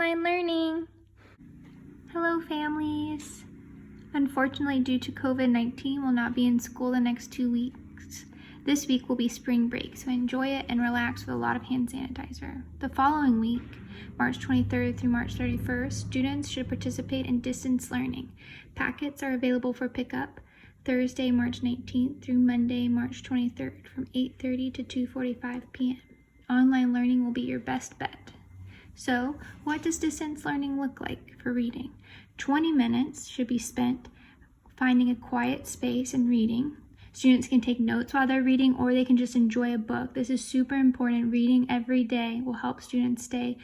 online learning. Hello families. Unfortunately, due to COVID-19, we'll not be in school the next 2 weeks. This week will be spring break, so enjoy it and relax with a lot of hand sanitizer. The following week, March 23rd through March 31st, students should participate in distance learning. Packets are available for pickup Thursday, March 19th through Monday, March 23rd from 8:30 to 2:45 p.m. Online learning will be your best bet. So, what does distance learning look like for reading? 20 minutes should be spent finding a quiet space and reading. Students can take notes while they're reading, or they can just enjoy a book. This is super important. Reading every day will help students stay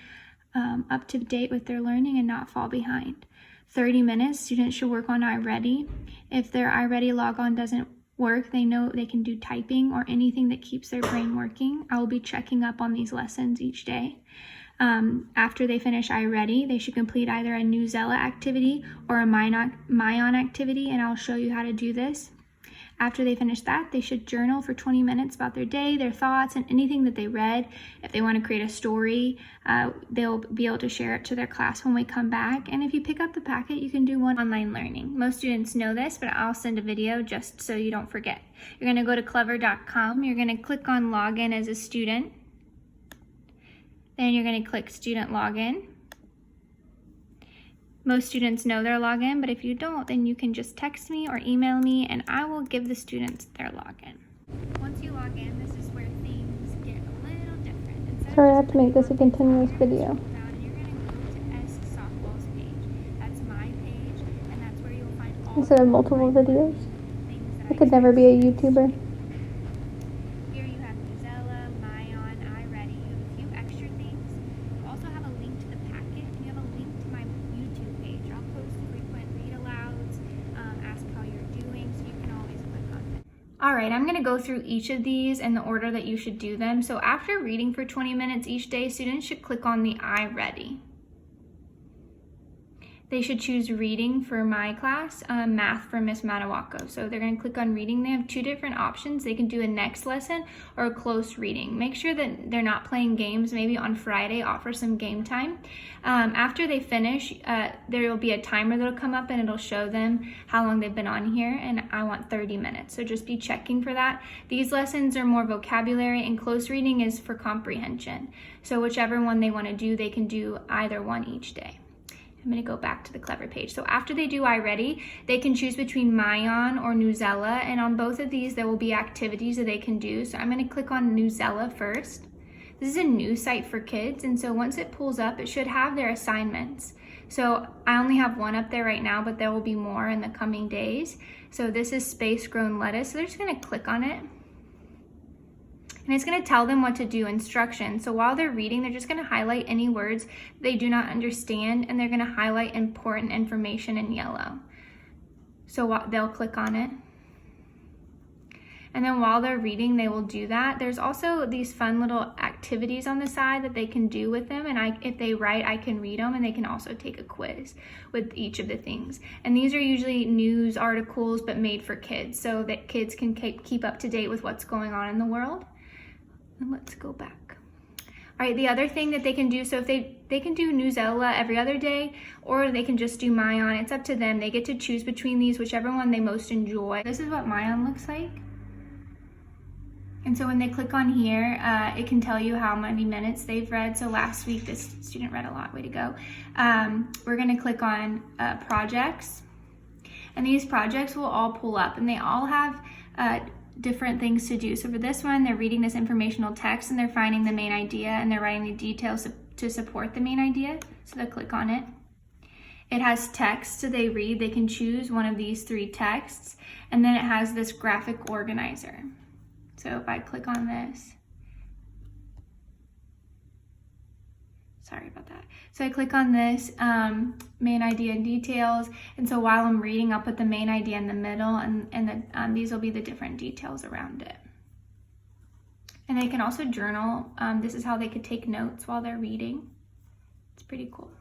up to date with their learning and not fall behind. 30 minutes, students should work on iReady. If their iReady logon doesn't work, they know they can do typing or anything that keeps their brain working. I will be checking up on these lessons each day. After they finish iReady, they should complete either a Newsela activity or a Myon activity, and I'll show you how to do this. After they finish that, they should journal for 20 minutes about their day, their thoughts, and anything that they read. If they want to create a story, they'll be able to share it to their class when we come back. And if you pick up the packet, you can do one online learning. Most students know this, but I'll send a video just so you don't forget. You're going to go to clever.com. You're going to click on login as a student. Then you're going to click student login. Most students know their login, but if you don't, then you can just text me or email me and I will give the students their login. Once you log in, this is where things get a little different. Sorry, I have to make this a continuous video. You're going to go to S Softball's page. That's my page, and that's where you'll find all Instead of multiple videos. things I could never be a YouTuber. Here you have Newsela, Myon, iReady. You have a few extra things. You also have a link to the packet. You have a link to my YouTube page. I'll post frequent read-alouds, ask how you're doing, so you can always click on it. All right, I'm gonna go through each of these in the order that you should do them. So after reading for 20 minutes each day, students should click on the iReady. They should choose reading for my class, math for Miss Matawako. So they're going to click on reading. They have two different options. They can do a next lesson or a close reading. Make sure that they're not playing games. Maybe on Friday, offer some game time. After they finish, there will be a timer that'll come up and it'll show them how long they've been on here. And I want 30 minutes. So just be checking for that. These lessons are more vocabulary and close reading is for comprehension. So whichever one they want to do, they can do either one each day. I'm going to go back to the Clever page. So after they do iReady, they can choose between Myon or Newsela, and on both of these there will be activities that they can do. So I'm going to click on Newsela first. This is a new site for kids, and so once it pulls up, it should have their assignments. So I only have one up there right now, but there will be more in the coming days. So this is Space Grown Lettuce. So they're just going to click on it. And it's going to tell them what to do, instructions. So while they're reading, they're just going to highlight any words they do not understand, and they're going to highlight important information in yellow. So they'll click on it. And then while they're reading, they will do that. There's also these fun little activities on the side that they can do with them. And if they write, I can read them, and they can also take a quiz with each of the things. And these are usually news articles, but made for kids so that kids can keep up to date with what's going on in the world. And let's go back. All right, the other thing that they can do, so if they can do Newsela every other day, or they can just do Myon. It's up to them. They get to choose between these, whichever one they most enjoy. This is what Myon looks like. And so when they click on here, it can tell you how many minutes they've read. So last week, this student read a lot, way to go. We're gonna click on projects. And these projects will all pull up, and they all have different things to do. So for this one, they're reading this informational text and they're finding the main idea and they're writing the details to support the main idea. So they'll click on it. It has text, so they read. They can choose one of these three texts, and then it has this graphic organizer. So if I click on this, sorry about that. So I click on this main idea and details, and so while I'm reading, I'll put the main idea in the middle, and these will be the different details around it. And they can also journal. This is how they could take notes while they're reading. It's pretty cool.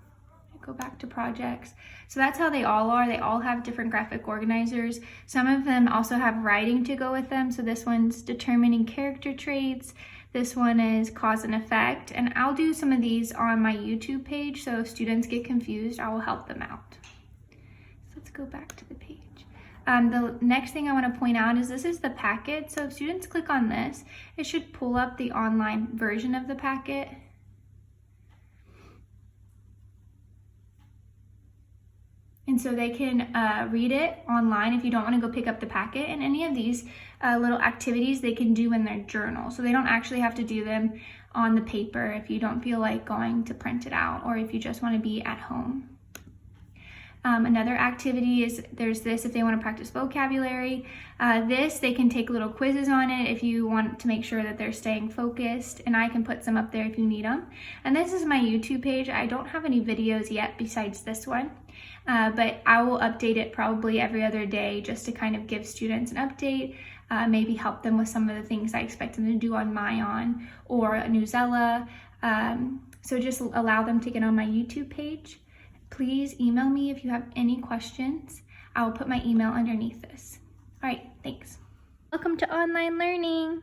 Go back to projects. So that's how they all are. They all have different graphic organizers. Some of them also have writing to go with them. So this one's determining character traits. This one is cause and effect, and I'll do some of these on my YouTube page, so if students get confused, I will help them out. So let's go back to the page. The next thing I want to point out is this is the packet. So if students click on this, it should pull up the online version of the packet. And so they can read it online if you don't want to go pick up the packet. And any of these little activities they can do in their journal. So they don't actually have to do them on the paper if you don't feel like going to print it out, or if you just want to be at home. Another activity is there's this if they want to practice vocabulary. This, they can take little quizzes on it if you want to make sure that they're staying focused, and I can put some up there if you need them. And this is my YouTube page. I don't have any videos yet besides this one, but I will update it probably every other day just to kind of give students an update, maybe help them with some of the things I expect them to do on Myon or Newsela. So just allow them to get on my YouTube page. Please email me if you have any questions. I will put my email underneath this. All right, thanks. Welcome to online learning.